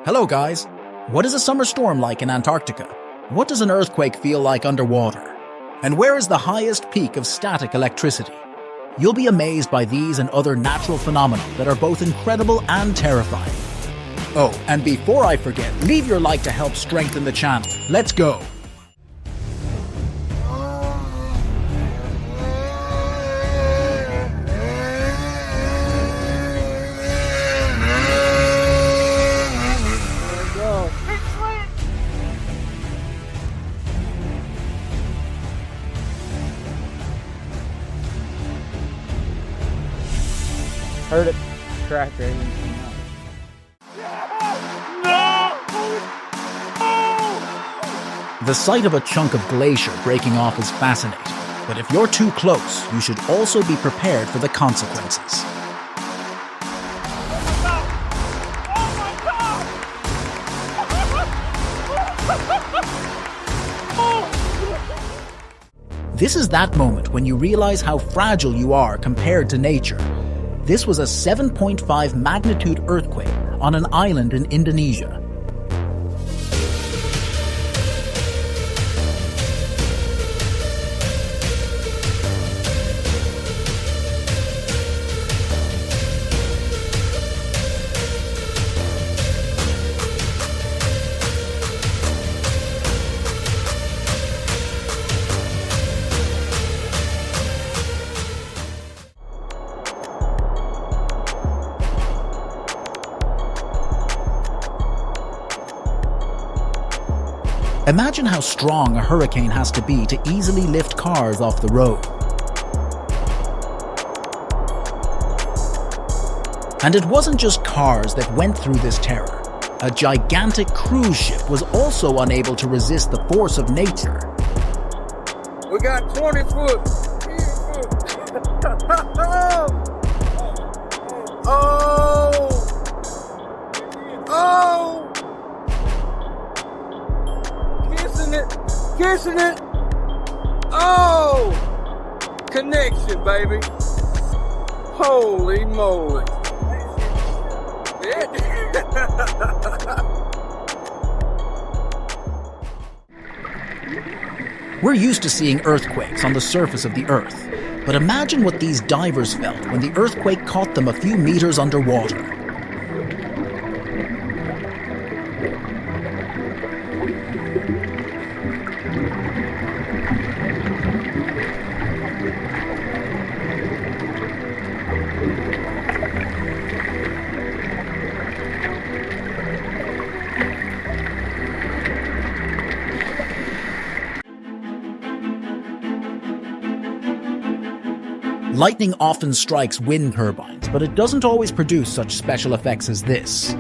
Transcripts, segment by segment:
Hello guys! What is a summer storm like in Antarctica? What does an earthquake feel like underwater? And where is the highest peak of static electricity? You'll be amazed by these and other natural phenomena that are both incredible and terrifying. Oh, and before I forget, leave your like to help strengthen the channel. Let's go! Heard it crack right in. The sight of a chunk of glacier breaking off is fascinating, but if you're too close, you should also be prepared for the consequences. This is that moment when you realize how fragile you are compared to nature. This was a 7.5 magnitude earthquake on an island in Indonesia. Imagine how strong a hurricane has to be to easily lift cars off the road. And it wasn't just cars that went through this terror. A gigantic cruise ship was also unable to resist the force of nature. We got 20 foot. Oh! Oh! Kissing it. Oh! Connection, baby. Holy moly. We're used to seeing earthquakes on the surface of the Earth, but imagine what these divers felt when the earthquake caught them a few meters underwater. Lightning often strikes wind turbines, but it doesn't always produce such special effects as this.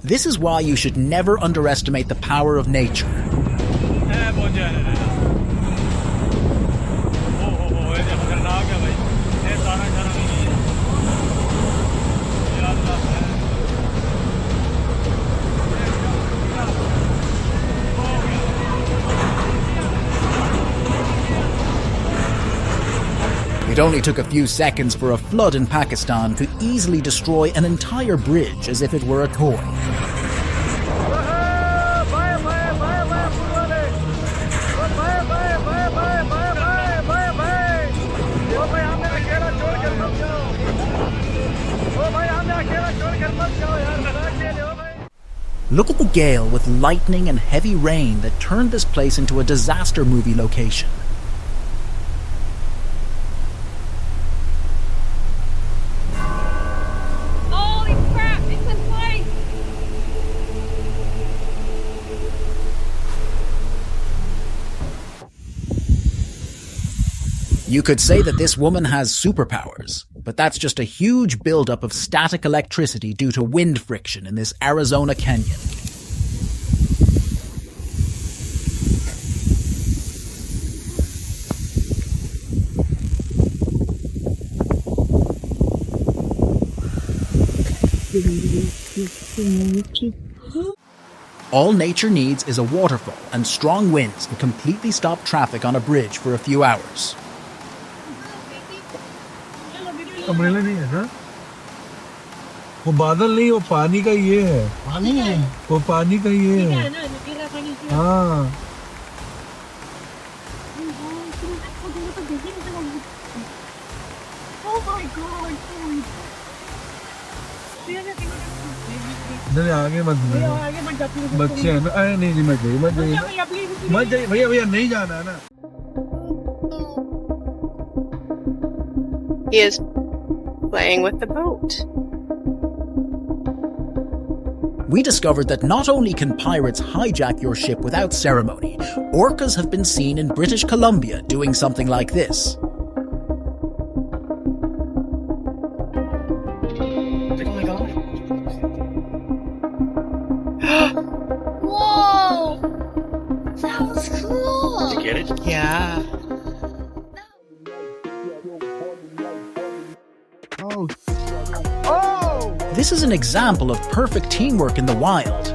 This is why you should never underestimate the power of nature. It only took a few seconds for a flood in Pakistan to easily destroy an entire bridge as if it were a toy. Look at the gale with lightning and heavy rain that turned this place into a disaster movie location. Holy crap, it's in place! You could say that this woman has superpowers, but that's just a huge buildup of static electricity due to wind friction in this Arizona canyon. Yes. All nature needs is a waterfall and strong winds can completely stop traffic on a bridge for a few hours. Umbrella नहीं है ना? वो बादल नहीं, वो पानी का ये है। पानी है? वो पानी का ये है। हाँ। नहीं आगे मत बच्चे हैं ना, अरे नहीं मत जाइए भैया भैया नहीं जाना है ना। He is playing with the boat. We discovered that not only can pirates hijack your ship without ceremony, orcas have been seen in British Columbia doing something like this. Oh my god. Whoa! That was cool! Did you get it? Yeah. This is an example of perfect teamwork in the wild.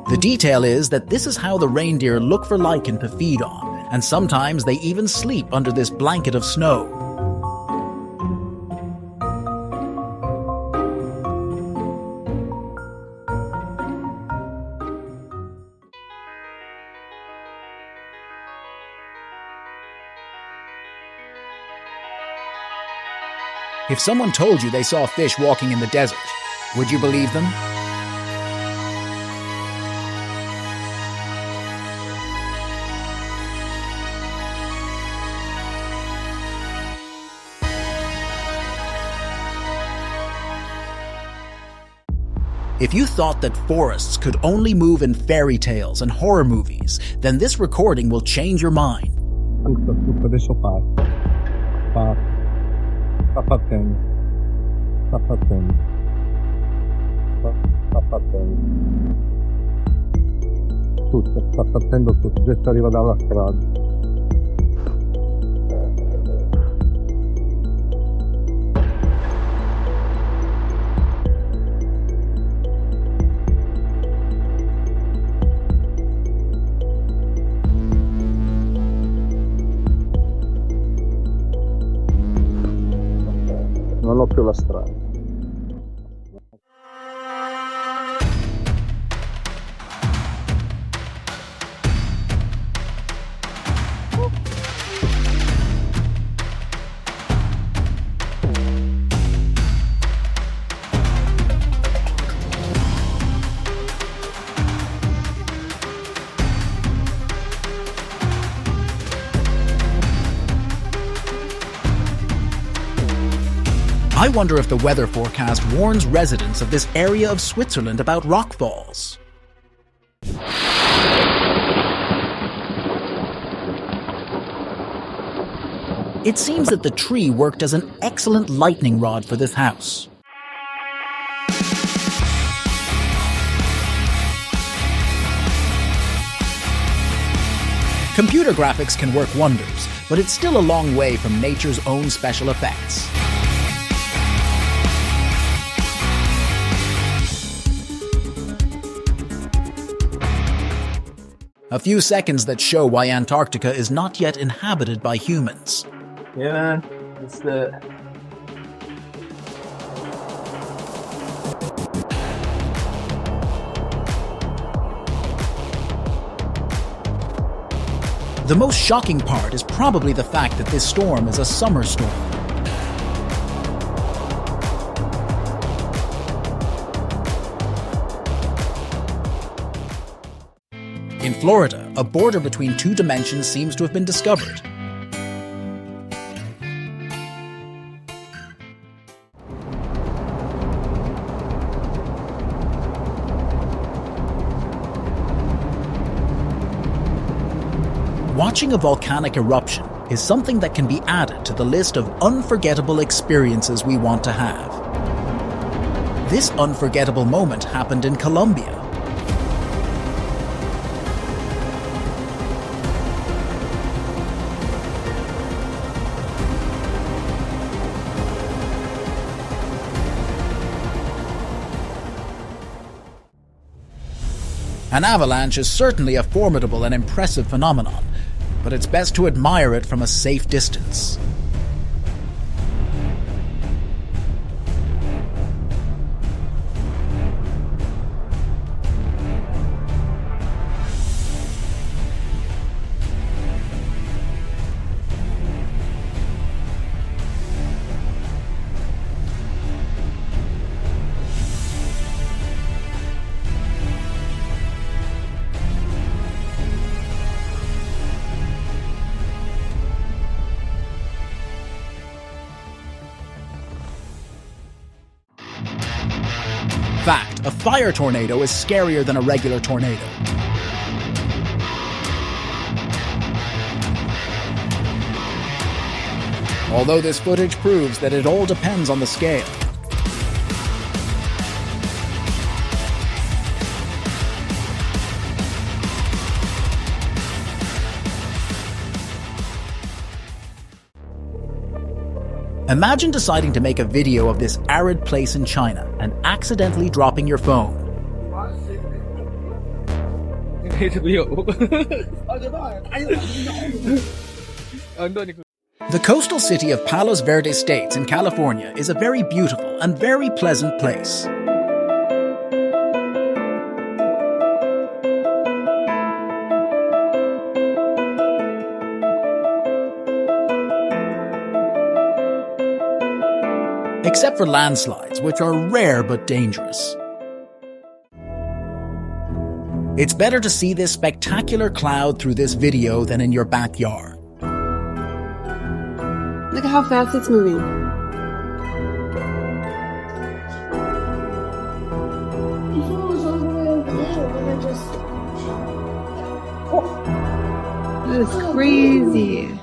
The detail is that this is how the reindeer look for lichen to feed on, and sometimes they even sleep under this blanket of snow. If someone told you they saw fish walking in the desert, would you believe them? If you thought that forests could only move in fairy tales and horror movies, then this recording will change your mind. Adesso sta partendo tutto, adesso arriva dalla strada. Non ho più la strada. I wonder if the weather forecast warns residents of this area of Switzerland about rockfalls. It seems that the tree worked as an excellent lightning rod for this house. Computer graphics can work wonders, but it's still a long way from nature's own special effects. A few seconds that show why Antarctica is not yet inhabited by humans. Yeah, it's the... The most shocking part is probably the fact that this storm is a summer storm. In Florida, a border between two dimensions seems to have been discovered. Watching a volcanic eruption is something that can be added to the list of unforgettable experiences we want to have. This unforgettable moment happened in Colombia. An avalanche is certainly a formidable and impressive phenomenon, but it's best to admire it from a safe distance. Fact, a fire tornado is scarier than a regular tornado. Although this footage proves that it all depends on the scale. Imagine deciding to make a video of this arid place in China and accidentally dropping your phone. The coastal city of Palos Verdes States in California is a very beautiful and very pleasant place. Except for landslides, which are rare but dangerous. It's better to see this spectacular cloud through this video than in your backyard. Look at how fast it's moving. Before it was all the way over there, and I just... That is crazy.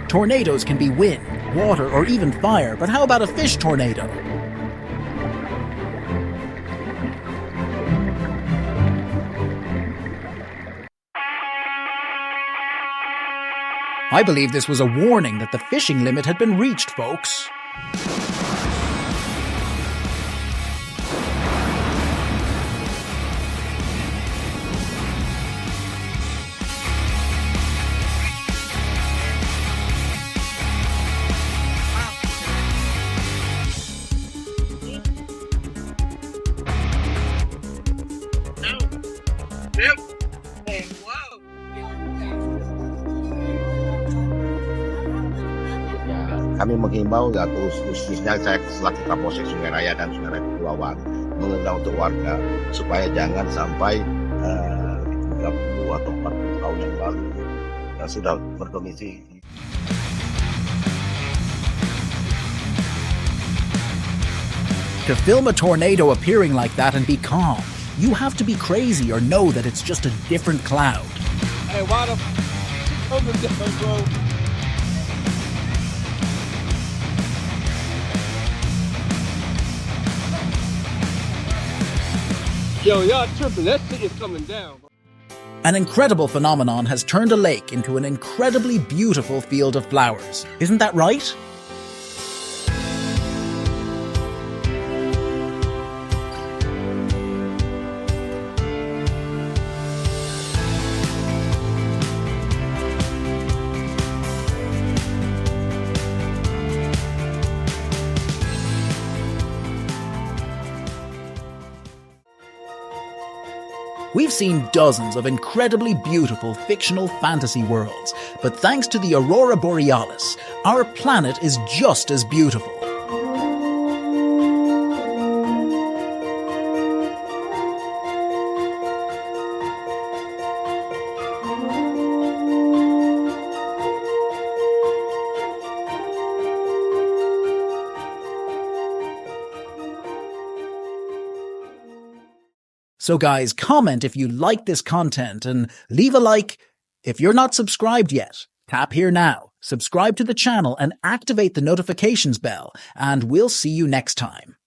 Tornadoes can be wind, water, or even fire, but how about a fish tornado? I believe this was a warning that the fishing limit had been reached, folks. Kami menghimbau ya khususnya saya selaku Kapolsek Sungai Raya dan Sungai Raya Kepulauan mengimbau untuk warga supaya jangan sampai 30 atau 40 tahun yang lalu sudah berdomisili. To film a tornado appearing like that and be calm, you have to be crazy or know that it's just a different cloud. Hey, why the over there, bro? Yo, y'all tripping. That shit is coming down. An incredible phenomenon has turned a lake into an incredibly beautiful field of flowers. Isn't that right? We've seen dozens of incredibly beautiful fictional fantasy worlds, but thanks to the Aurora Borealis, our planet is just as beautiful. So guys, comment if you like this content and leave a like if you're not subscribed yet. Tap here now, subscribe to the channel and activate the notifications bell, and we'll see you next time.